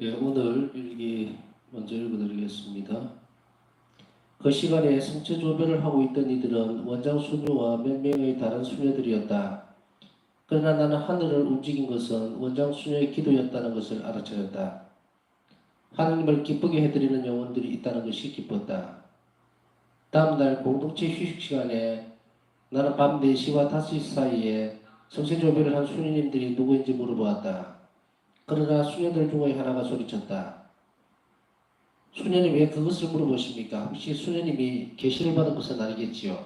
예, 오늘 일기 먼저 읽어드리겠습니다. 그 시간에 성체조별을 하고 있던 이들은 원장 수녀와 몇 명의 다른 수녀들이었다. 그러나 나는 하늘을 움직인 것은 원장 수녀의 기도였다는 것을 알아차렸다. 하나님을 기쁘게 해드리는 영혼들이 있다는 것이 기뻤다. 다음날 공동체 휴식 시간에 나는 밤 4시와 5시 사이에 성체조별을 한 수녀님들이 누구인지 물어보았다. 그러나 수녀들 중의 하나가 소리쳤다. 수녀님 왜 그것을 물어보십니까? 혹시 수녀님이 계시를 받은 것은 아니겠지요?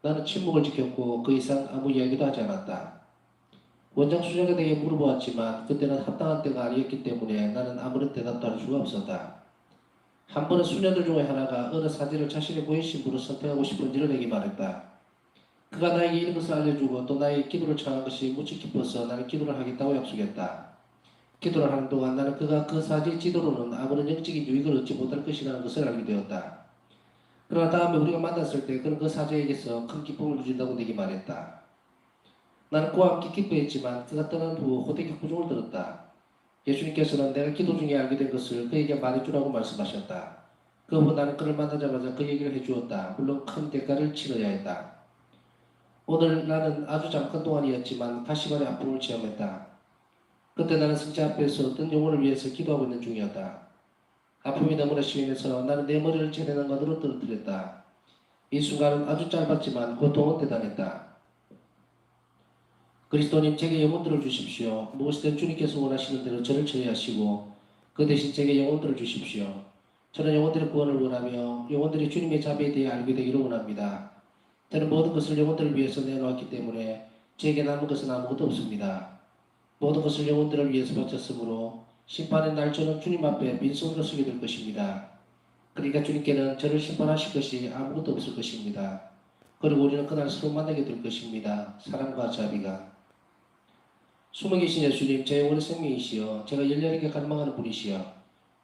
나는 침묵을 지켰고 그 이상 아무 이야기도 하지 않았다. 원장 수녀에게 물어보았지만 그때는 합당한 때가 아니었기 때문에 나는 아무런 대답도 할 수가 없었다. 한 번은 수녀들 중에 하나가 어느 사진을 자신의 고인신부로 선택하고 싶은지를 내게 말했다. 그가 나에게 이런 것을 알려주고 또 나의 기도를 청한 것이 무척 기뻐서 나는 기도를 하겠다고 약속했다. 기도를 하는 동안 나는 그가 그 사진 지도로는 아무런 영적인 유익을 얻지 못할 것이라는 것을 알게 되었다. 그러나 다음에 우리가 만났을 때 그는 그 사제에게서 큰 기쁨을 누린다고 내게 말했다. 나는 그와 함께 기뻐했지만 그가 떠난 후 호되게 구종을 들었다. 예수님께서는 내가 기도 중에 알게 된 것을 그에게 말해주라고 말씀하셨다. 그 후 나는 그를 만나자마자 그 얘기를 해주었다. 물론 큰 대가를 치러야 했다. 오늘 나는 아주 잠깐 동안이었지만 가시관의 아픔을 체험했다. 그때 나는 승자 앞에서 어떤 영혼을 위해서 기도하고 있는 중이었다. 아픔이 너무나 심해서 나는 내 머리를 재내는간으로 떨어뜨렸다. 이 순간은 아주 짧았지만 고통은 대단했다. 그리스도님 제게 영혼들을 주십시오. 무엇이든 주님께서 원하시는 대로 저를 처리하시고 그 대신 제게 영혼들을 주십시오. 저는 영혼들의 구원을 원하며 영혼들이 주님의 자비에 대해 알게 되기를 원합니다. 저는 모든 것을 영혼들을 위해서 내놓았기 때문에 제게 남은 것은 아무것도 없습니다. 모든 것을 영혼들을 위해서 바쳤으므로 심판의 날 저는 주님 앞에 빈손으로 서게 될 것입니다. 그러니까 주님께는 저를 심판하실 것이 아무것도 없을 것입니다. 그리고 우리는 그날 서로 만나게 될 것입니다. 사랑과 자비가. 숨어 계신 예수님, 제 영혼의 생명이시여, 제가 열렬하게 갈망하는 분이시여,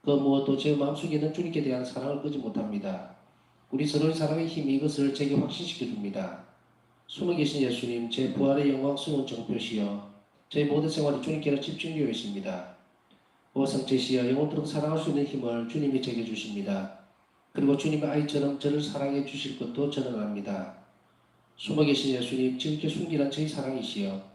그 무엇도 제 마음속에 있는 주님께 대한 사랑을 끄지 못합니다. 우리 서로의 사랑의 힘이 이것을 제게 확신시켜 줍니다. 숨어 계신 예수님, 제 부활의 영광스러운 정표시여, 제 모든 생활이 주님께로 집중되어 있습니다. 오 성체시여, 영혼토록 사랑할 수 있는 힘을 주님이 제게 주십니다. 그리고 주님의 아이처럼 저를 사랑해 주실 것도 저는 압니다. 숨어 계신 예수님, 지극히 순결한 저희 사랑이시여,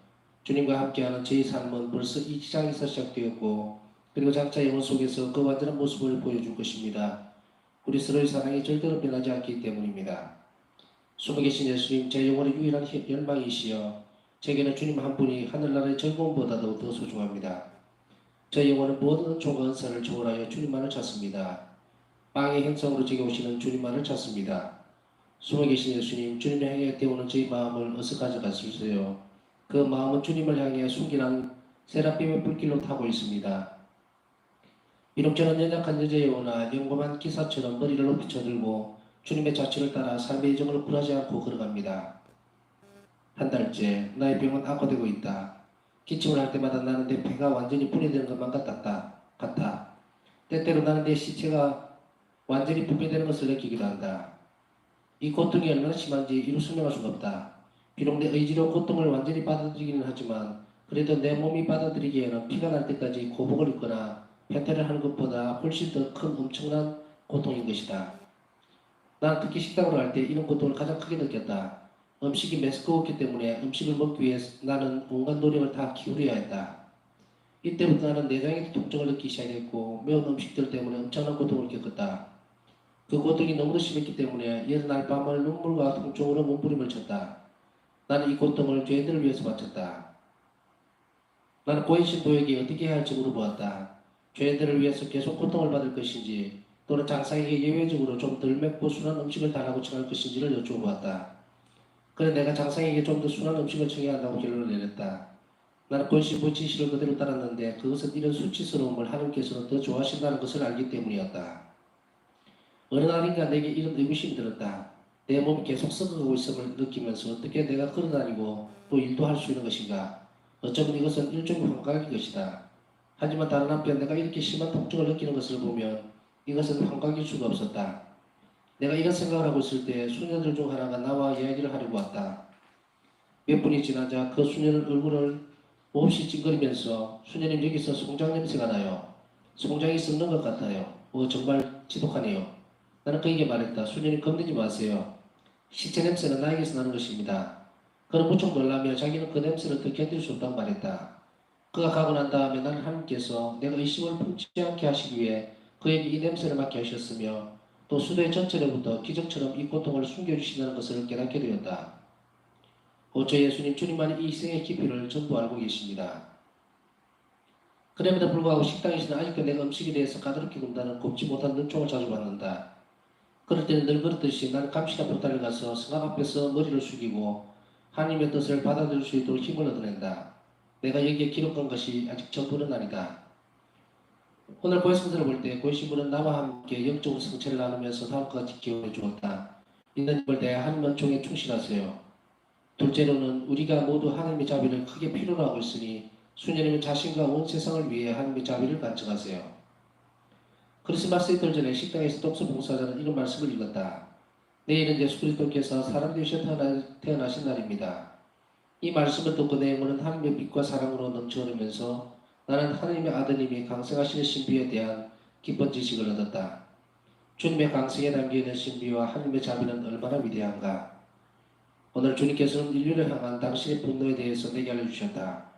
주님과 함께하는 저희 삶은 벌써 이 지상에서 시작되었고 그리고 장차 영혼 속에서 그 완전한 모습을 보여줄 것입니다. 우리 서로의 사랑이 절대로 변하지 않기 때문입니다. 숨어 계신 예수님, 제 영혼의 유일한 열망이시여, 제게는 주님 한 분이 하늘나라의 즐거움보다도 더 소중합니다. 저 영혼은 모든 은총과 은사를 초월하여 주님만을 찾습니다. 빵의 행성으로 제게 오시는 주님만을 찾습니다. 숨어 계신 예수님, 주님을 향해 태우는 저희 마음을 어서 가져가 주세요. 그 마음은 주님을 향해 순결한 세라핌의 불길로 타고 있습니다. 비록 저는 연약한 여자의 오나 영범한 기사처럼 머리를 높이 쳐들고 주님의 자취를 따라 삶의 여정을 굴하지 않고 걸어갑니다. 한 달째 나의 병은 악화되고 있다. 기침을 할 때마다 나는 내 폐가 완전히 분해되는 것만 같아. 때때로 나는 내 시체가 완전히 분해되는 것을 느끼기도 한다. 이 고통이 얼마나 심한지 이루 설명할 수가 없다. 비록 내 의지로 고통을 완전히 받아들이기는 하지만 그래도 내 몸이 받아들이기에는 피가 날 때까지 고복을 입거나 변태를 하는 것보다 훨씬 더 큰 엄청난 고통인 것이다. 난 특히 식당으로 할 때 이런 고통을 가장 크게 느꼈다. 음식이 매스꺼웠기 때문에 음식을 먹기 위해 나는 온갖 노력을 다 기울여야 했다. 이때부터 나는 내장에도 통증을 느끼기 시작했고 매운 음식들 때문에 엄청난 고통을 겪었다. 그 고통이 너무도 심했기 때문에 여느 날 밤을 눈물과 통증으로 몸부림을 쳤다. 나는 이 고통을 죄인들을 위해서 바쳤다. 나는 고인 신부에게 어떻게 해야 할지 물어보았다. 죄인들을 위해서 계속 고통을 받을 것인지 또는 장사에게 예외적으로 좀 덜 맵고 순한 음식을 달라고 청할 것인지를 여쭤보았다. 그래 내가 장사에게 좀 더 순한 음식을 청해야 한다고 결론을 내렸다. 나는 고인 신부의 지시를 그대로 따랐는데 그것은 이런 수치스러움을 하나님께서는 더 좋아하신다는 것을 알기 때문이었다. 어느 날인가 내게 이런 의구심이 들었다. 내 몸이 계속 썩어가고 있음을 느끼면서 어떻게 내가 걸어다니고 또 일도 할 수 있는 것인가? 어쩌면 이것은 일종의 환각일 것이다. 하지만 다른 한편 내가 이렇게 심한 통증을 느끼는 것을 보면 이것은 환각일 수가 없었다. 내가 이런 생각을 하고 있을 때 수녀들 중 하나가 나와 이야기를 하려고 왔다. 몇 분이 지나자 그 수녀는 얼굴을 몹시 찡그리면서 수녀님 여기서 송장 냄새가 나요. 송장이 썩는 것 같아요. 정말 지독하네요. 나는 그에게 말했다. 수녀님 겁내지 마세요. 시체 냄새는 나에게서 나는 것입니다. 그는 무척 놀라며 자기는 그 냄새를 더 견딜 수 없다고 말했다. 그가 가고 난 다음에 나는 하나님께서 내가 의심을 품지 않게 하시기 위해 그에게 이 냄새를 맡게 하셨으며 또 수도의 전체로부터 기적처럼 이 고통을 숨겨주신다는 것을 깨닫게 되었다. 저 예수님 주님만이 이 생의 깊이를 전부 알고 계십니다. 그럼에도 불구하고 식당에서는 아직도 내가 음식에 대해서 까다롭게 군다는 곱지 못한 눈총을 자주 받는다. 그럴 때는 늘 그렇듯이 나는 감시 앞으로 달려가서 성악 앞에서 머리를 숙이고 하나님의 뜻을 받아들일 수 있도록 힘을 얻어낸다. 내가 여기에 기록한 것이 아직 전부는 아니다. 오늘 고해성서를 볼 때 고해신부는 나와 함께 영적 성체를 나누면서 다음과 같이 기억해 주었다. 있는 힘을 대해 하나님 은총에 충실하세요. 둘째로는 우리가 모두 하나님의 자비를 크게 필요로 하고 있으니 수녀님은 자신과 온 세상을 위해 하나님의 자비를 간청하세요. 크리스마스 이틀 전에 식당에서 독서 봉사자는 이런 말씀을 읽었다. 내일은 예수 그리스도께서 사람 되셔 태어나신 날입니다. 이 말씀을 듣고 내 영혼은 하나님의 빛과 사랑으로 넘쳐흐르면서 나는 하나님의 아드님이 강생하시는 신비에 대한 깊은 지식을 얻었다. 주님의 강생에 담겨있는 신비와 하나님의 자비는 얼마나 위대한가. 오늘 주님께서는 인류를 향한 당신의 분노에 대해서 내게 알려주셨다.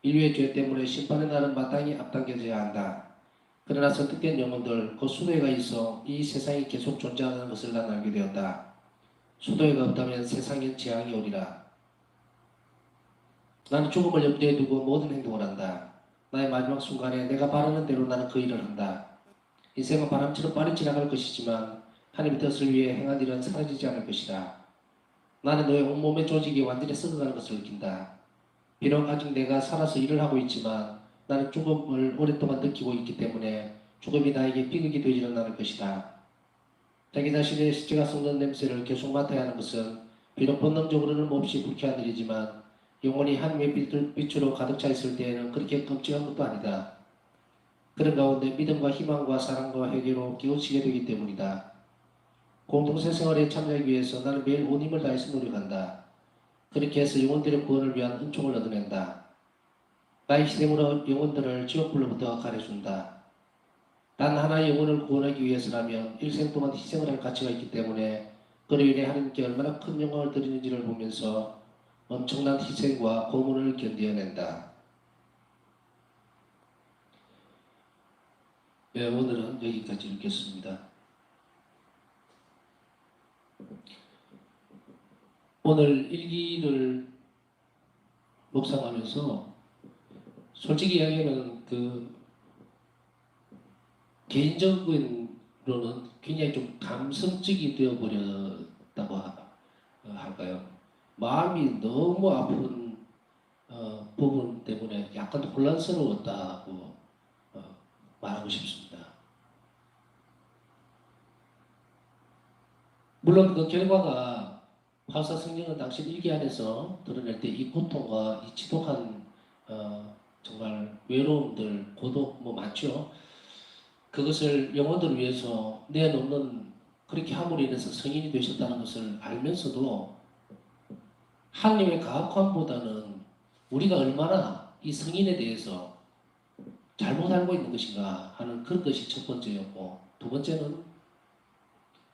인류의 죄 때문에 심판의 날은 마땅히 앞당겨져야 한다. 그러나 선택된 영혼들, 그 수도회가 있어 이 세상이 계속 존재하는 것을 난 알게 되었다. 수도회가 없다면 세상엔 재앙이 오리라. 나는 죽음을 염두에 두고 모든 행동을 한다. 나의 마지막 순간에 내가 바라는 대로 나는 그 일을 한다. 인생은 바람처럼 빨리 지나갈 것이지만 하나님의 뜻을 위해 행한 일은 사라지지 않을 것이다. 나는 너의 온몸의 조직이 완전히 썩어가는 것을 느낀다. 비록 아직 내가 살아서 일을 하고 있지만 나는 죽음을 오랫동안 느끼고 있기 때문에 죽음이 나에게 비극이 되지는 않을 것이다. 자기 자신의 시체가 썩는 냄새를 계속 맡아야 하는 것은 비록 본능적으로는 몹시 불쾌한 일이지만 영혼이 하나님의 빛으로 가득 차 있을 때에는 그렇게 끔찍한 것도 아니다. 그런 가운데 믿음과 희망과 사랑과 회개로 깨우치게 되기 때문이다. 공동체 생활에 참여하기 위해서 나는 매일 온 힘을 다해서 노력한다. 그렇게 해서 영혼들의 구원을 위한 은총을 얻어낸다. 나의 희생으로 영혼들을 지옥불로부터 가려준다. 단 하나의 영혼을 구원하기 위해서라면 일생 동안 희생을 할 가치가 있기 때문에 그로 인해 하나님께 얼마나 큰 영광을 드리는지를 보면서 엄청난 희생과 고문을 견뎌낸다. 네, 오늘은 여기까지 읽겠습니다. 오늘 일기를 묵상하면서 솔직히 이야기하면 개인적으로는 굉장히 좀 감성적이 되어버렸다고 할까요? 마음이 너무 아픈 부분 때문에 약간 혼란스러웠다고 말하고 싶습니다. 물론 그 결과가 파사 성경은 당신 일기 안에서 드러낼 때 이 고통과 이 지독한 정말 외로움들, 고독 뭐 많죠. 그것을 영혼들을 위해서 내놓는 그렇게 함으로 인해서 성인이 되셨다는 것을 알면서도 하나님의 가혹함보다는 우리가 얼마나 이 성인에 대해서 잘못 알고 있는 것인가 하는 그런 것이 첫 번째였고, 두 번째는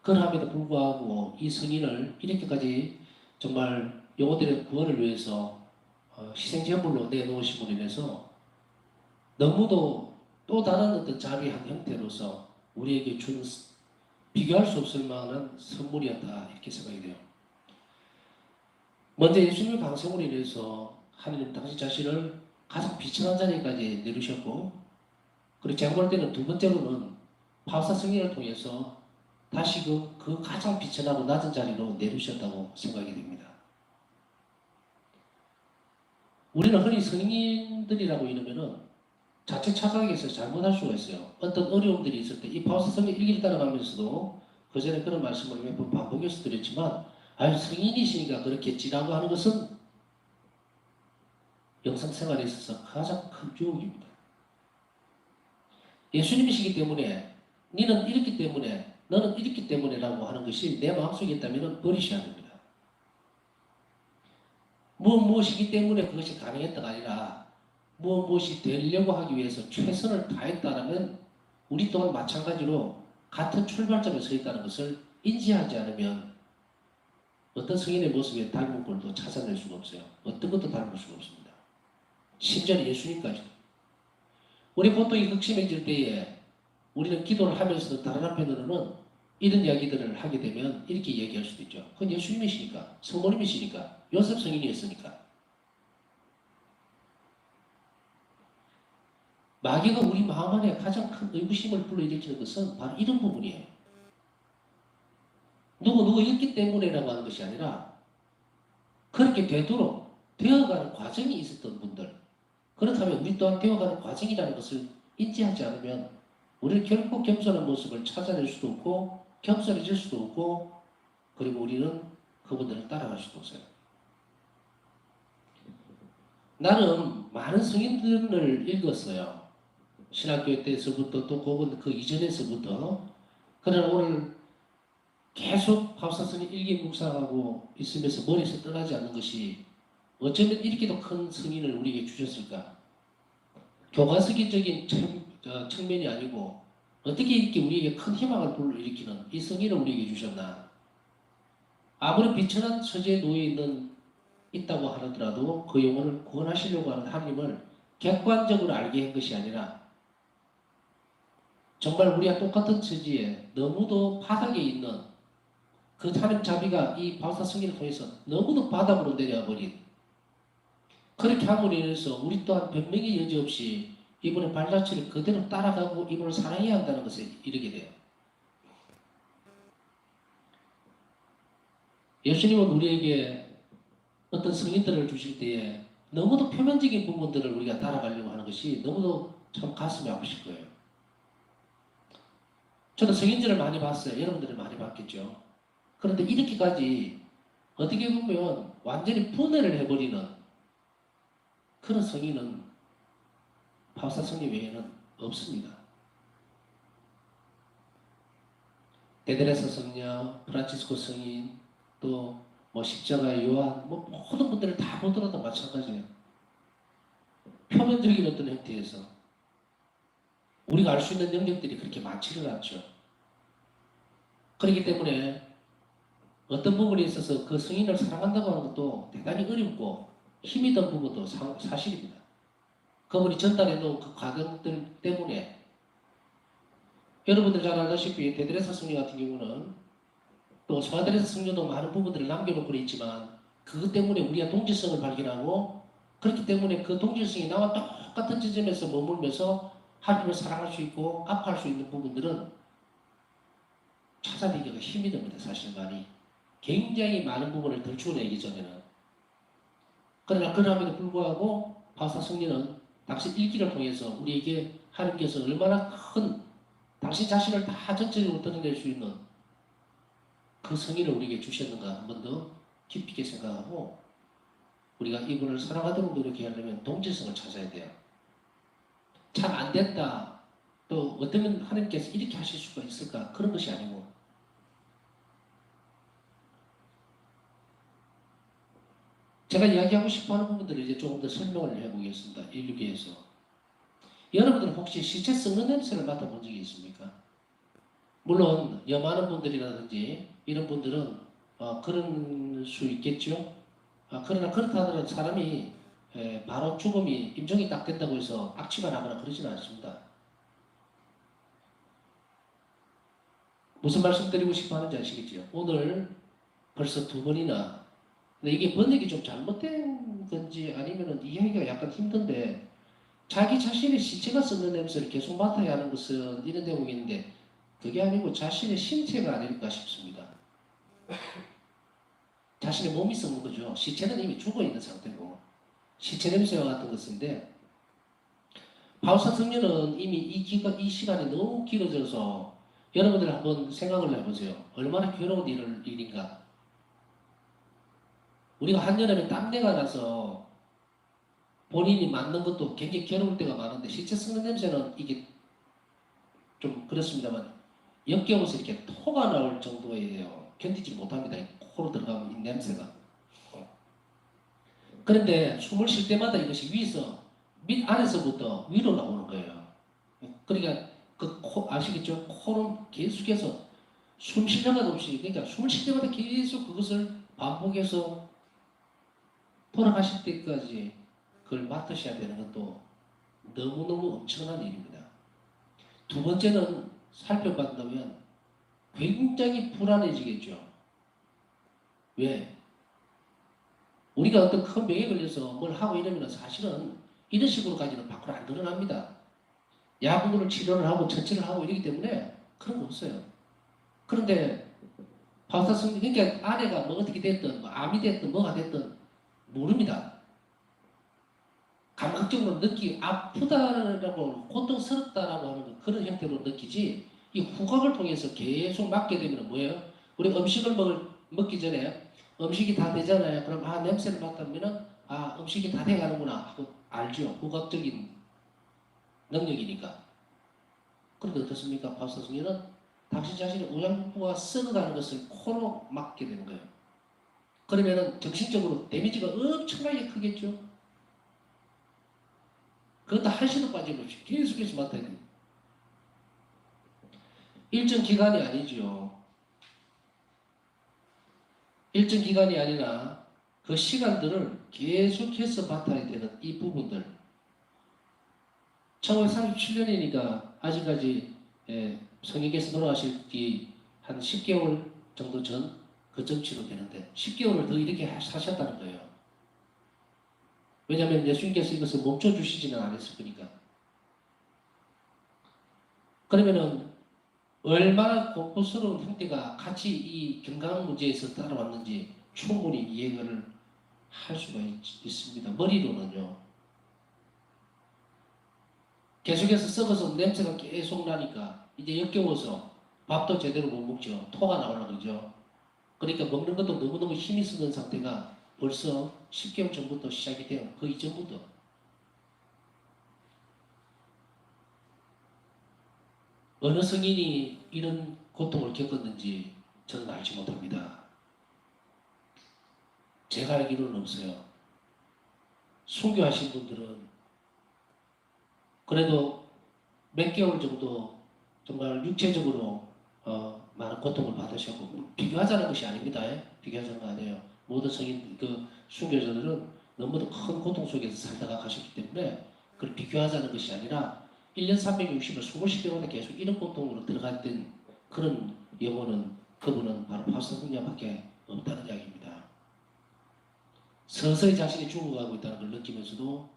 그럼에도 불구하고 이 성인을 이렇게까지 정말 영혼들의 구원을 위해서 희생제물로 내놓으심으로 인해서 너무도 또 다른 어떤 자비한 형태로서 우리에게 준 비교할 수 없을 만한 선물이었다 이렇게 생각이 돼요. 먼저 예수님의 방송으로 인해서 하나님 당신 자신을 가장 비천한 자리까지 내리셨고, 그리고 제가 볼 때는 두 번째로는 파우사 승리를 통해서 다시금 그 가장 비천하고 낮은 자리로 내리셨다고 생각이 됩니다. 우리는 흔히 성인들이라고 이러면은 자체 착각에서 잘못할 수가 있어요. 어떤 어려움들이 있을 때 이 파우사 성리 일기를 따라가면서도 그 전에 그런 말씀을 몇 번 반복해서 드렸지만, 아유 성인이시니까 그렇겠지라고 하는 것은 영상생활에 있어서 가장 큰 유혹입니다. 예수님이시기 때문에 너는 이렇기 때문에 너는 이렇기 때문에라고 하는 것이 내 마음속에 있다면 버리셔야 합니다. 무엇이기 때문에 그것이 가능했다가 아니라 무엇이 되려고 하기 위해서 최선을 다했다면 우리 또한 마찬가지로 같은 출발점에 서 있다는 것을 인지하지 않으면 어떤 성인의 모습에 닮은 꼴도 찾아낼 수가 없어요. 어떤 것도 닮을 수가 없습니다. 심지어는 예수님까지도. 우리 보통 이 극심해질 때에 우리는 기도를 하면서도 다른 한편으로는 이런 이야기들을 하게 되면 이렇게 얘기할 수도 있죠. 그건 예수님이시니까, 성모님이시니까, 요셉 성인이었으니까. 마귀가 우리 마음 안에 가장 큰 의구심을 불러일으키는 것은 바로 이런 부분이에요. 누구 있기 때문에라고 하는 것이 아니라 그렇게 되도록 되어가는 과정이 있었던 분들, 그렇다면 우리 또한 되어가는 과정이라는 것을 인지하지 않으면 우리는 결코 겸손한 모습을 찾아낼 수도 없고 겸손해질 수도 없고, 그리고 우리는 그분들을 따라갈 수도 없어요. 나는 많은 성인들을 읽었어요. 신학교 때서부터 또 혹은 그 이전에서부터. 그러나 오늘 계속 밥사성이 일기 묵상하고 있으면서 머리에서 떠나지 않는 것이 어쩌면 이렇게도 큰 승인을 우리에게 주셨을까? 교과서기적인 측면이 아니고 어떻게 이렇게 우리에게 큰 희망을 불러일으키는 이 승인을 우리에게 주셨나? 아무리 비천한 처지에 있다고 하더라도 그 영혼을 구원하시려고 하는 하나님을 객관적으로 알게 한 것이 아니라 정말 우리와 똑같은 처지에 너무도 바닥에 있는 그 하나님 자비가 이 바울사 승리를 통해서 너무도 바닥으로 내려와 버린, 그렇게 함으로 인해서 우리 또한 변명의 여지 없이 이분의 발자취를 그대로 따라가고 이분을 사랑해야 한다는 것에 이르게 돼요. 예수님은 우리에게 어떤 성인들을 주실 때에 너무도 표면적인 부분들을 우리가 따라가려고 하는 것이 너무도 참 가슴이 아프실 거예요. 저도 성인들을 많이 봤어요. 여러분들을 많이 봤겠죠. 그런데 이렇게까지 어떻게 보면 완전히 분해를 해버리는 그런 성인은 바울사 성리 외에는 없습니다. 데드레사 성녀, 프란치스코 성인, 또 십자가의 요한, 모든 분들을 다 보더라도 마찬가지예요. 표면적인 어떤 형태에서 우리가 알 수 있는 능력들이 그렇게 많지는 않죠. 그렇기 때문에 어떤 부분에 있어서 그 성인을 사랑한다고 하는 것도 대단히 어렵고 힘이 든 부분도 사실입니다. 그분이 전달해 놓은 그 과정들 때문에 여러분들 잘 알다시피 데드레사 성녀 같은 경우는 또 소아데레사 성녀도 많은 부분들을 남겨놓고 있지만 그것 때문에 우리가 동질성을 발견하고, 그렇기 때문에 그 동질성이 나와 똑같은 지점에서 머물면서 하나님을 사랑할 수 있고 아파할 수 있는 부분들은 찾아내기가 힘이 듭니다. 사실 많이. 굉장히 많은 부분을 들추어내기 전에는. 그러나 그럼에도 불구하고 바울사 성리는 당신 일기를 통해서 우리에게 하나님께서 얼마나 큰 당신 자신을 다 전체적으로 드러낼 수 있는 그 성의를 우리에게 주셨는가 한 번 더 깊이 있게 생각하고, 우리가 이분을 사랑하도록 노력하려면 동질성을 찾아야 돼요. 참 안 됐다, 또 어쩌면 하나님께서 이렇게 하실 수가 있을까, 그런 것이 아니고 제가 이야기하고 싶어하는 부분들을 이제 조금 더 설명을 해보겠습니다. 인류계에서 여러분들은 혹시 시체 썩는 냄새를 맡아본 적이 있습니까? 물론 염하는 분들이라든지 이런 분들은 그런 수 있겠죠. 그러나 그렇다 하더라도 사람이 바로 죽음이 임종이 딱 된다고 해서 악취가 나거나 그러지는 않습니다. 무슨 말씀 드리고 싶어 하는지 아시겠죠? 오늘 벌써 두 번이나, 근데 이게 번역이 좀 잘못된 건지 아니면 이해하기가 약간 힘든데, 자기 자신의 시체가 썩는 냄새를 계속 맡아야 하는 것은 이런 대목이 있는데 그게 아니고 자신의 신체가 아닐까 싶습니다. 자신의 몸이 썩는 거죠. 시체는 이미 죽어있는 상태고 시체 냄새와 같은 것인데, 바울사 성녀는 이미 이 시간이 너무 길어져서 여러분들 한번 생각을 해보세요. 얼마나 괴로운 일인가. 우리가 한여름에 땀내가 나서 본인이 맞는 것도 굉장히 괴로울 때가 많은데 시체 썩는 냄새는 이게 좀 그렇습니다만 역겨워서 이렇게 토가 나올 정도예요. 견디지 못합니다. 코로 들어가면 이 냄새가. 그런데 숨을 쉴 때마다 이것이 밑 아래서부터 위로 나오는 거예요. 그러니까 그 코, 아시겠죠? 코는 계속해서 숨 쉴 때마다 없이, 그러니까 숨을 쉴 때마다 계속 그것을 반복해서 돌아가실 때까지 그걸 맡으셔야 되는 것도 너무너무 엄청난 일입니다. 두 번째는 살펴본다면 굉장히 불안해지겠죠. 왜? 우리가 어떤 큰 병에 걸려서 뭘 하고 이러면 사실은 이런 식으로까지는 밖으로 안 드러납니다. 약으로 치료를 하고 처치를 하고 이러기 때문에 그런 거 없어요. 그런데 파우스타성 그러니까 아내가 뭐 어떻게 됐든 뭐 암이 됐든 뭐가 됐든 모릅니다. 감각적으로 아프다라고 고통스럽다라고 하는 그런 형태로 느끼지 이 후각을 통해서 계속 맡게 되면 뭐예요? 우리 음식을 먹기 전에 음식이 다 되잖아요. 그럼 냄새를 맡으면은 음식이 다 돼가는구나 하고 알죠. 후각적인 능력이니까. 그런데 어떻습니까? 파우스타성에는 당신 자신의 우양부가 썩어가는 것을 코로 맡게 되는 거예요. 그러면은 정신적으로 데미지가 엄청나게 크겠죠. 그것도 한시도 빠짐없이 계속해서 맡아야 돼요. 일정 기간이 아니죠. 일정 기간이 아니라 그 시간들을 계속해서 맡아야 되는 이 부분들. 1937년이니까 아직까지 성령께서 돌아가실 뒤 한 10개월 정도 전 그 정치로 되는데 10개월을 더 이렇게 사셨다는 거예요. 왜냐하면 예수님께서 이것을 멈춰주시지는 않았을 거니까. 그러면은 얼마나 고통스러운 형태가 같이 이 건강 문제에서 따라왔는지 충분히 이해를 할 수가 있습니다. 머리로는요. 계속해서 썩어서 냄새가 계속 나니까 이제 역겨워서 밥도 제대로 못 먹죠. 토가 나오려고 그러죠. 그러니까 먹는 것도 너무너무 힘이 쓰는 상태가 벌써 10개월 전부터 시작이 돼요. 그 이전부터. 어느 성인이 이런 고통을 겪었는지 저는 알지 못합니다. 제가 알기로는 없어요. 순교하신 분들은 그래도 몇 개월 정도 정말 육체적으로 많은 고통을 받으셨고 비교하자는 것이 아닙니다. 비교하자는 거 아니에요. 모든 성인 순교자들은 너무도 큰 고통 속에서 살다가 가셨기 때문에 그걸 비교하자는 것이 아니라 1년 360일 20시간마다 계속 이런 고통으로 들어갔던 그런 영혼은 그분은 바로 파스타 승리밖에 없다는 이야기입니다. 서서히 자신이 죽어가고 있다는 걸 느끼면서도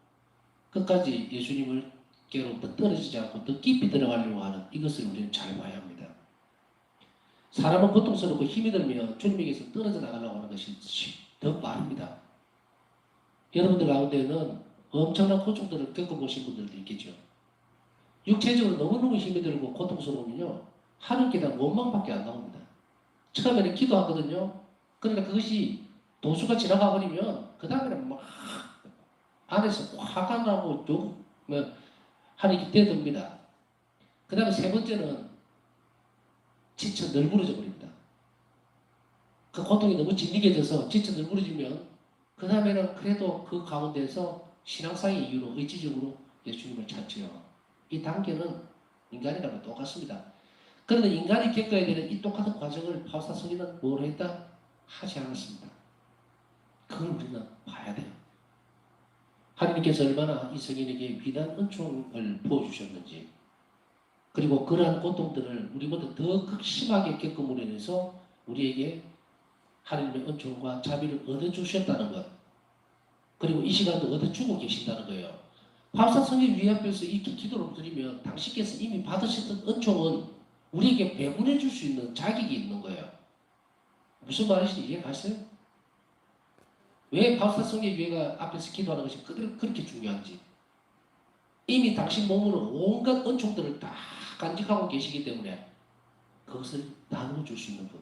끝까지 예수님을 깨로부터 떨어지지 않고 더 깊이 들어가려고 하는 이것을 우리는 잘 봐야 합니다. 사람은 고통스럽고 힘이 들면 주님에게서 떨어져 나가려고 하는 것이 더 빠릅니다. 여러분들 가운데는 엄청난 고통들을 겪어보신 분들도 있겠죠. 육체적으로 너무너무 힘이 들고 고통스러우면요. 하는 게다 원망밖에 안 나옵니다. 처음에는 기도하거든요. 그러나 그것이 도수가 지나가 버리면 그 다음에는 막 안에서 화가 나고 욕, 하는 게 되듭니다. 그 다음에 세 번째는 지쳐 널브러져 버립니다. 그 고통이 너무 진리게져서 지쳐 널브러지면 그 다음에는 그래도 그 가운데서 신앙상의 이유로 의지적으로 예수님을 찾지요. 이 단계는 인간이라면 똑같습니다. 그런데 인간이 겪어야 되는 이 똑같은 과정을 파우스타 성인은 뭘 했다? 하지 않았습니다. 그걸 우리는 봐야 돼요. 하나님께서 얼마나 이 성인에게 위대한 은총을 부어주셨는지 그리고 그러한 고통들을 우리보다 더 극심하게 겪음으로 인해서 우리에게 하나님의 은총과 자비를 얻어주셨다는 것 그리고 이 시간도 얻어주고 계신다는 거예요. 파우스타 성인 위에 앞에서 이렇게 기도를 드리면 당신께서 이미 받으셨던 은총은 우리에게 배분해 줄 수 있는 자격이 있는 거예요. 무슨 말인지 이해가세요? 왜 파우스타 성인 위에가 앞에서 기도하는 것이 그렇게 중요한지 이미 당신 몸으로 온갖 은총들을 다 간직하고 계시기 때문에 그것을 나누어 줄 수 있는 분.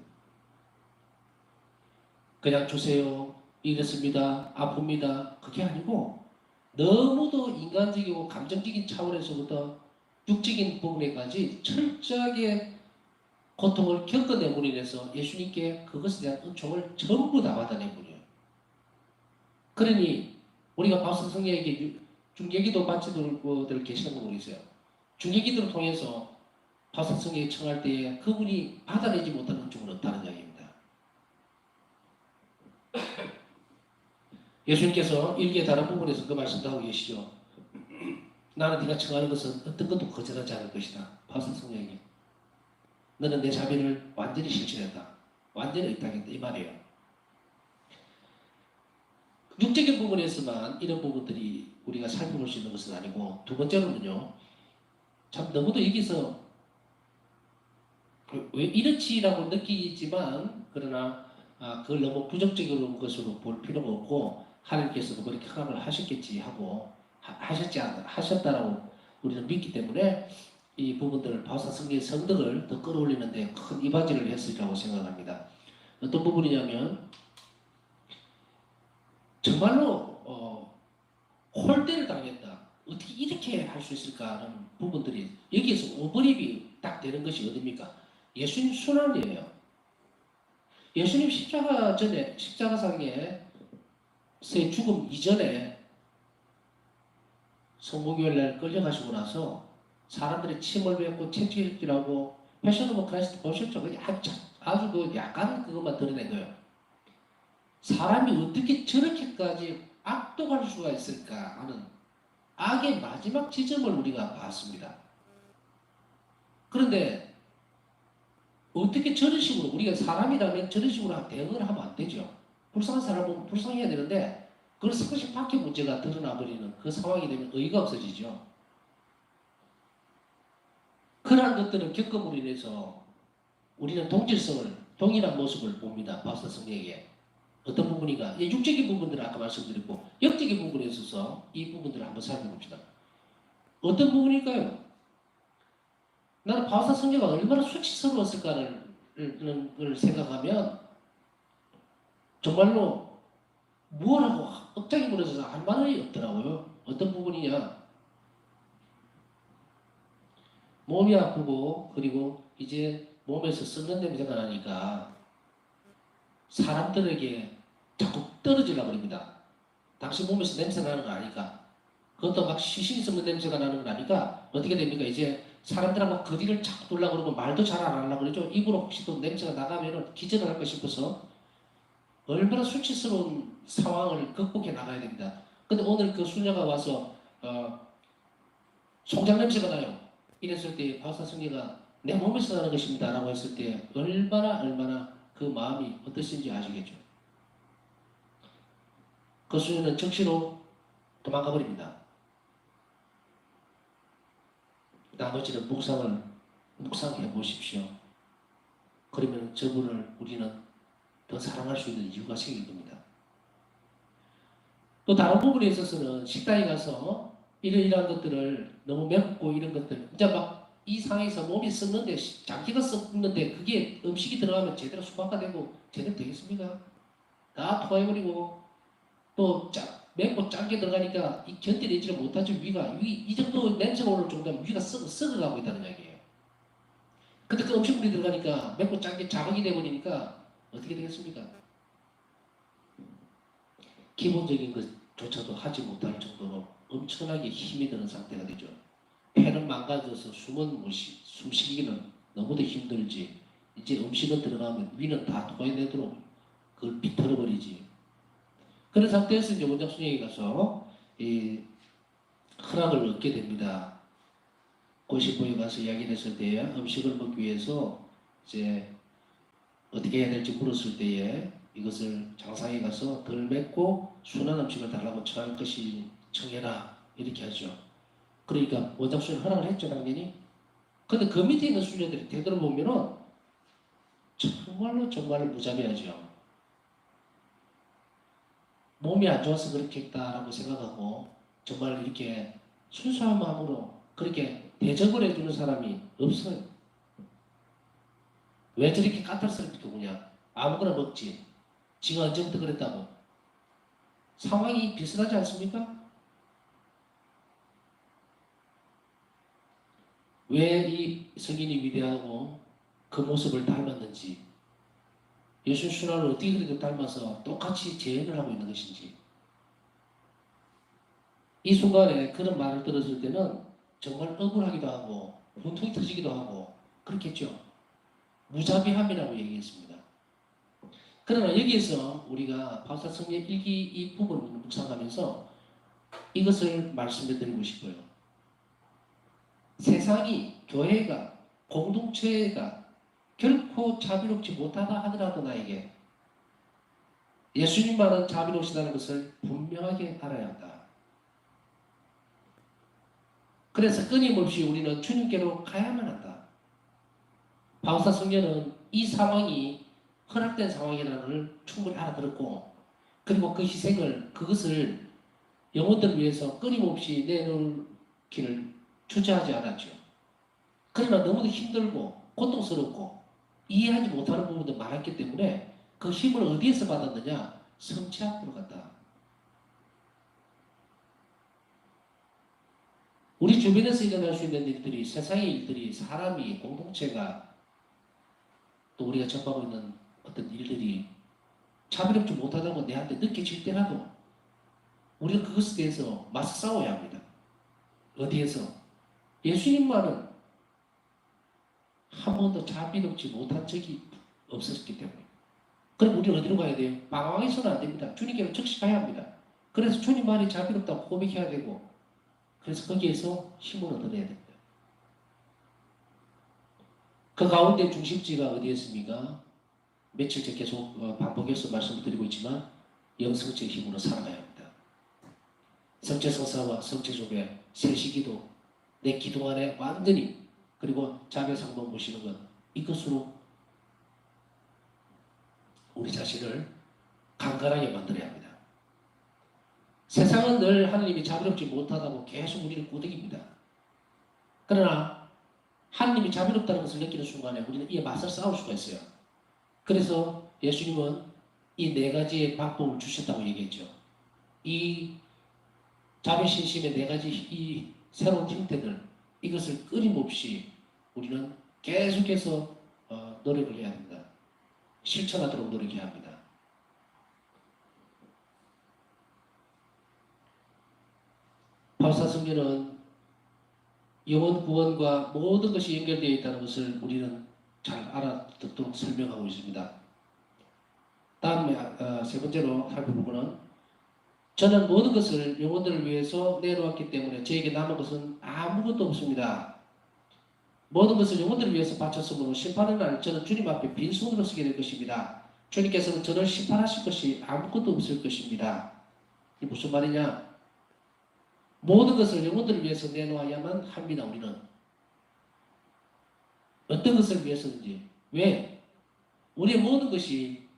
그냥 주세요. 이랬습니다. 아픕니다. 그게 아니고 너무도 인간적이고 감정적인 차원에서부터 육적인 부분에까지 철저하게 고통을 겪어내므로 인해서 예수님께 그것에 대한 은총을 전부 다 받아낸 분이에요. 그러니 우리가 바울서 성령에게 중예기도 받치들 계시는 거 모르겠어요. 중예기도를 통해서 파사성에 청할 때에 그분이 받아내지 못하는 은총은 없다는 이야기입니다. 예수님께서 일기의 다른 부분에서 그 말씀도 하고 계시죠. 나는 네가 청하는 것은 어떤 것도 거절하지 않을 것이다. 파사성에게 너는 내 자비를 완전히 실천했다. 완전히 의탁했다. 이 말이에요. 육적인 부분에서만 이런 부분들이 우리가 살펴볼 수 있는 것은 아니고, 두 번째로는요, 참 너무도 여기서 왜 이렇지라고 느끼지만, 그러나 그걸 너무 부정적인 것으로 볼 필요가 없고, 하나님께서도 그렇게 허락을 하셨겠지 하고 하셨다라고 우리는 믿기 때문에 이 부분들을 바사 성경의 성덕을 더 끌어올리는데 큰 이바지를 했으리라고 생각합니다. 어떤 부분이냐면 정말로 홀대를 당했다. 어떻게 이렇게 할 수 있을까 하는 부분들이 여기에서 오버립이 딱 되는 것이 어딥니까? 예수님 순환이에요. 예수님 십자가상에 죽음 이전에 성모교회를 끌려가시고 나서 사람들이 침을 뱉고 채찍질하고 패션 오브 크라이스트 보셨죠? 아주 그 약간 그것만 드러낸 거예요. 사람이 어떻게 저렇게까지 악독할 수가 있을까 하는 악의 마지막 지점을 우리가 봤습니다. 그런데 어떻게 저런 식으로 우리가 사람이라면 저런 식으로 대응을 하면 안 되죠. 불쌍한 사람은 불쌍해야 되는데 그걸 상식 밖의 문제가 드러나 버리는 그 상황이 되면 의의가 없어지죠. 그러한 것들을 겪음으로 인해서 우리는 동일한 모습을 봅니다. 바사 성경에. 어떤 부분인가? 육적인 부분들을 아까 말씀드렸고, 영적인 부분에 있어서 이 부분들을 한번 살펴봅시다. 어떤 부분일까요? 나는 바사 성경가 얼마나 수치스러웠을까를 생각하면 정말로 무엇하고 억장이 무너져서 할 말이 없더라고요. 어떤 부분이냐? 몸이 아프고 그리고 이제 몸에서 썩는 냄새가 나니까 사람들에게 자꾸 떨어지려고 합니다. 당신 몸에서 냄새 나는 거 아니까. 그것도 막 시신이 썩는 냄새가 나는 거 아니까 어떻게 됩니까? 이제 사람들하고 거리를 자꾸 두려고 그러고 말도 잘 안 하려고 그러죠. 입으로 혹시 또 냄새가 나가면은 기절을 할까 싶어서 얼마나 수치스러운 상황을 극복해 나가야 됩니다. 근데 오늘 그 수녀가 와서 송장 냄새가 나요. 이랬을 때 박사 승리가 내 몸에서 나는 것입니다 라고 했을 때 얼마나 그 마음이 어떠신지 아시겠죠. 그 수녀는 즉시로 도망가 버립니다. 나머지는 묵상해 보십시오. 그러면 저분을 우리는 더 사랑할 수 있는 이유가 생길 겁니다. 또 다른 부분에 있어서는 식당에 가서 이러이러한 것들을 너무 맵고 이런 것들 이제 막 이 상황에서 몸이 썩는데 장기가 썩는데 그게 음식이 들어가면 제대로 소화가 되고 제대로 되겠습니까? 다 토해버리고 또 맵고 짠게 들어가니까 이 견뎌내지를 못하죠. 위가 이 정도 냄새가 오를 정도면 위가 썩어가고 있다는 이야기예요. 근데 그 음식물이 들어가니까 맵고 짠게 자극이 돼버리니까 어떻게 되겠습니까? 기본적인 것조차도 하지 못할 정도로 엄청나게 힘이 드는 상태가 되죠. 폐는 망가져서 숨쉬기는 너무도 힘들지. 이제 음식은 들어가면 위는 다 토해내도록 그걸 비틀어버리지. 그런 상태에서 이제 원장 수녀에 가서 이 허락을 얻게 됩니다. 고시부에 가서 이야기를 했을 때에 음식을 먹기 위해서 이제 어떻게 해야 될지 물었을 때에 이것을 장상에 가서 덜 맵고 순한 음식을 달라고 청할 것이 청해라 이렇게 하죠. 그러니까 원장 수녀는 허락을 했죠 당연히. 근데 그 밑에 있는 수녀들이 되돌아보면은 정말로 무자비하죠. 몸이 안 좋아서 그렇게 했다라고 생각하고 정말 이렇게 순수한 마음으로 그렇게 대접을 해주는 사람이 없어요. 왜 저렇게 까탈스럽게 그냥 아무거나 먹지. 지가 언제부터 그랬다고. 상황이 비슷하지 않습니까? 왜 이 성인이 위대하고 그 모습을 닮았는지, 예수 신화를 어떻게 그렇게 닮아서 똑같이 재현을 하고 있는 것인지, 이 순간에 그런 말을 들었을 때는 정말 억울하기도 하고 분통이 터지기도 하고 그렇겠죠. 무자비함이라고 얘기했습니다. 그러나 여기에서 우리가 바울사 성경 1기 이 부분을 묵상하면서 이것을 말씀해 드리고 싶어요. 세상이, 교회가, 공동체가 결코 자비롭지 못하다 하더라도 나에게 예수님만은 자비로우시다는 것을 분명하게 알아야 한다. 그래서 끊임없이 우리는 주님께로 가야만 한다. 바울사 성경은 이 상황이 허락된 상황이라는 걸 충분히 알아들었고, 그리고 그 희생을, 그것을 영혼들을 위해서 끊임없이 내놓기를 주저하지 않았죠. 그러나 너무도 힘들고 고통스럽고 이해하지 못하는 부분도 많았기 때문에 그 힘을 어디에서 받았느냐? 성취 앞으로 갔다. 우리 주변에서 일어날 수 있는 일들이, 세상의 일들이, 사람이, 공동체가, 또 우리가 접하고 있는 어떤 일들이 자비롭지 못하다고 내한테 느껴질 때라도 우리는 그것에 대해서 맞서 싸워야 합니다. 어디에서? 예수님만은 한 번도 자비롭지 못한 적이 없었기 때문에. 그럼 우리는 어디로 가야 돼요? 방황해서는 안 됩니다. 주님께로 즉시 가야 합니다. 그래서 주님만이 자비롭다고 고백해야 되고, 그래서 거기에서 힘을 얻어내야 됩니다. 그 가운데 중심지가 어디였습니까? 며칠째 계속 반복해서 말씀드리고 있지만 영성적 힘으로 살아가야 합니다. 성체성사와 성체조배, 세시기도, 내 기도 안에 완전히, 그리고 자배상봉 보시는 것, 이것으로 우리 자신을 강건하게 만들어야 합니다. 세상은 늘 하나님이 자비롭지 못하다고 계속 우리를 꾸덕입니다. 그러나 하나님이 자비롭다는 것을 느끼는 순간에 우리는 이에 맞서 싸울 수가 있어요. 그래서 예수님은 이 네 가지의 방법을 주셨다고 얘기했죠. 이 자비신심의 네 가지 이 새로운 형태들, 이것을 끊임없이 우리는 계속해서 노력을 해야 합니다. 실천하도록 노력해야 합니다. 바울사 성경은 영혼 구원과 모든 것이 연결되어 있다는 것을 우리는 잘 알아듣도록 설명하고 있습니다. 다음에 세 번째로 살펴볼 것은, 저는 모든 것을 영혼들을 위해서 내놓았기 때문에 저에게 남은 것은 아무것도 없습니다. 모든 것을 영혼들을 위해서 바쳤으므로 심판의 날 저는 주님 앞에 빈손으로 서게 될 것입니다. 주님께서는 저를 심판하실 것이 아무것도 없을 것입니다. 이게 무슨 말이냐? 모든 것을 영혼들을 위해서 내놓아야만 합니다. 우리는 어떤 것을 위해서든지. 왜? 우리의 모든 것이,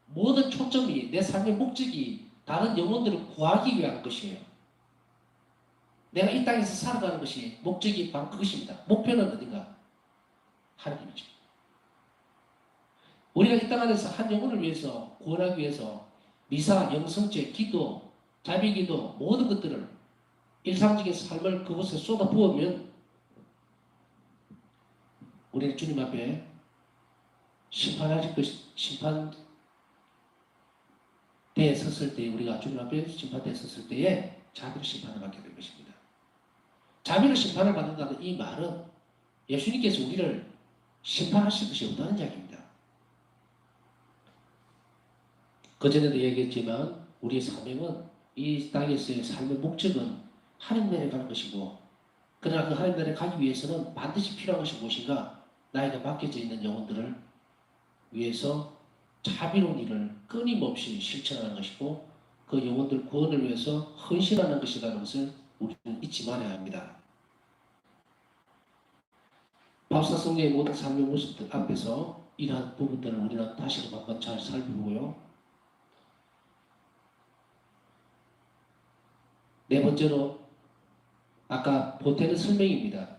모든 초점이, 내 삶의 목적이 다른 영혼들을 구하기 위한 것이에요. 내가 이 땅에서 살아가는 것이 목적이 바로 그것입니다. 목표는 어딘가? 하나님이죠. 우리가 이 땅 안에서 한 영혼을 위해서, 구원하기 위해서 미사, 영성죄, 기도, 자비기도, 모든 것들을, 일상적인 삶을 그곳에 쏟아 부으면 우리는 주님 앞에 심판대에 섰을 때, 우리가 주님 앞에 심판대에 섰을 때에 자비로 심판을 받게 될 것입니다. 자비로 심판을 받는다는 이 말은 예수님께서 우리를 심판하실 것이 없다는 이야기입니다. 그전에도 얘기했지만 우리의 사명은, 이 땅에서의 삶의 목적은 하나님 나라에 가는 것이고, 그러나 그 하나님 나라에 가기 위해서는 반드시 필요한 것이 무엇인가? 나에게 맡겨져 있는 영혼들을 위해서 자비로운 일을 끊임없이 실천하는 것이고, 그 영혼들 구원을 위해서 헌신하는 것이라는 것을 우리는 잊지 말아야 합니다. 바울사 성경의 모든 삶의 모습들 앞에서 이러한 부분들을 우리는 다시 한번 잘 살펴보고요. 네 번째로, 아까 보태는 설명입니다.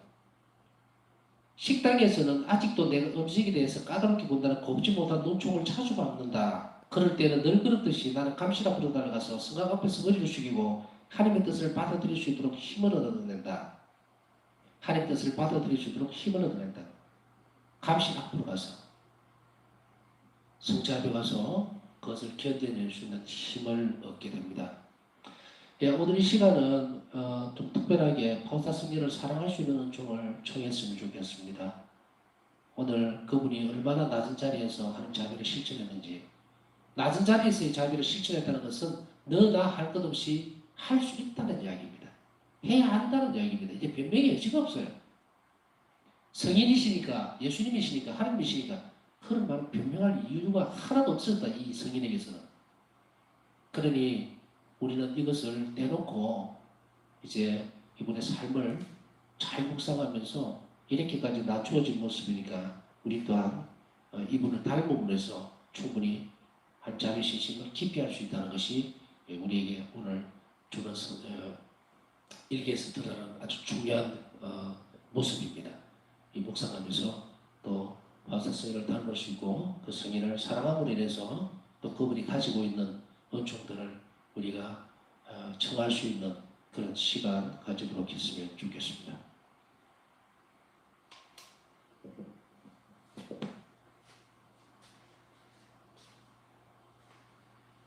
식당에서는 아직도 내가 음식에 대해서 까다롭게 본다는 곱지 못한 논총을 자주받는다. 그럴 때는 늘 그렇듯이 나는 감실 앞으로 달려가서 성곽 앞에서 머리를 숙이고 하나님의 뜻을 받아들일 수 있도록 힘을 얻어낸다. 하나님의 뜻을 받아들일 수 있도록 힘을 얻어낸다. 감실 앞으로 가서, 성체 앞에 가서 그것을 견뎌낼 수 있는 힘을 얻게 됩니다. 예, 오늘 이 시간은 좀 특별하게 바울사 성경을 사랑할 수 있는 은총을 청했으면 좋겠습니다. 오늘 그분이 얼마나 낮은 자리에서 하는 자비를 실천했는지, 낮은 자리에서의 자비를 실천했다는 것은 너나 할 것 없이 할 수 있다는 이야기입니다. 해야 한다는 이야기입니다. 이제 변명의 여지가 없어요. 성인이시니까, 예수님이시니까, 하나님이시니까 그런 말은 변명할 이유가 하나도 없었다. 이 성인에게서는. 그러니 우리는 이것을 내놓고 이제 이분의 삶을 잘 묵상하면서 이렇게까지 낮추어진 모습이니까 우리 또한 이분을 닮음으로 해서 충분히 한 자비신심을 깊게 할 수 있다는 것이 우리에게 오늘 주는 일기에서 드러나는 아주 중요한 모습입니다. 이 묵상하면서 또 화사 성인을 닮을 수 있고 그 성인을 사랑함으로 인해서 또 그분이 가지고 있는 은총들을 우리가 청할 수 있는 그런 시간 가지도록 했으면 좋겠습니다.